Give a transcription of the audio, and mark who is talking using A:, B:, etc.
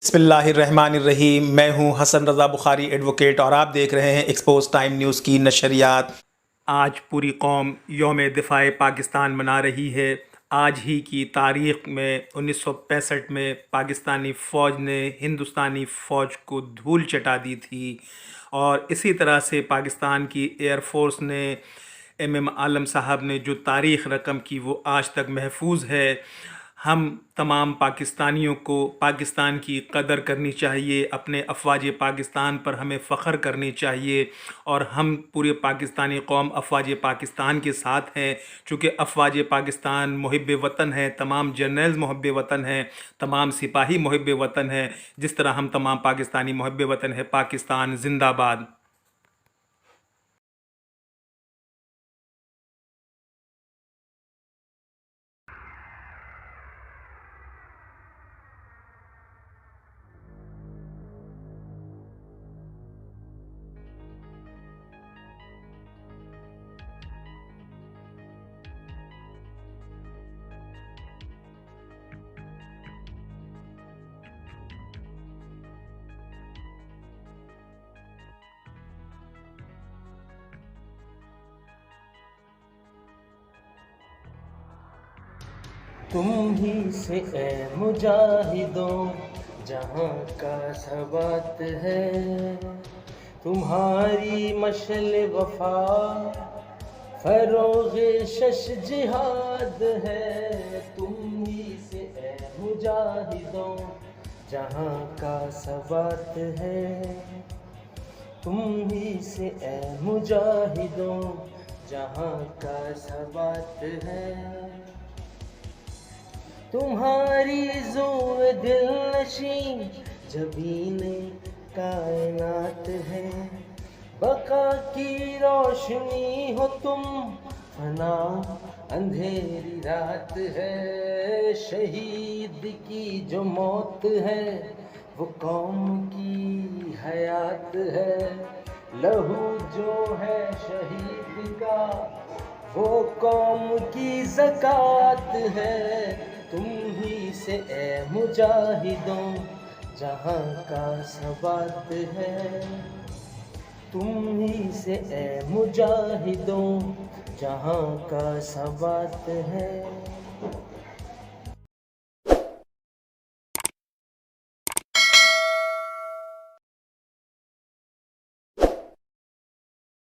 A: बिस्मिल्लाहिर्रहमानिर्रहीम। मैं हूं हसन रज़ा बुखारी एडवोकेट और आप देख रहे हैं एक्सपोज टाइम न्यूज़ की नशरियात। आज पूरी कौम यौम दिफ़ाए पाकिस्तान मना रही है। आज ही की तारीख़ में 1965 में पाकिस्तानी फ़ौज ने हिंदुस्तानी फ़ौज को धूल चटा दी थी और इसी तरह से पाकिस्तान की एयर फ़ोर्स ने एम आलम साहब ने जो तारीख़ रकम की वो आज तक महफूज है। हम तमाम पाकिस्तानियों को पाकिस्तान की कदर करनी चाहिए, अपने अफ़वाज पाकिस्तान पर हमें फ़ख्र करनी चाहिए और हम पूरे पाकिस्तानी कौम अफ़वाज पाकिस्तान के साथ हैं। चूँकि अफ़वाज पाकिस्तान मुहिब वतन है, तमाम जर्नल्स मुहिब वतन हैं, तमाम सिपाही मुहिब वतन हैं, जिस तरह हम तमाम पाकिस्तानी मुहिब वतन है। पाकिस्तान जिंदाबाद।
B: तुम ही से ए मुजाहिदों जहाँ का सबात है, तुम्हारी मशल वफा फरोगे शश जिहाद है। तुम ही से ए मुजाहिदों जहाँ का सबात है, तुम ही से ए मुजाहिदों जहाँ का सबात है। तुम्हारी ज़ोए दिल नशीं जबीने कायनात है, बका की रोशनी हो तुम, फना अंधेरी रात है। शहीद की जो मौत है वो कौम की हयात है, लहू जो है शहीद का वो कौम की ज़कात है। तुम ही से ए मुजाहिदों जहाँ का सबात है, तुम ही से ए मुजाहिदों जहाँ का सबात है।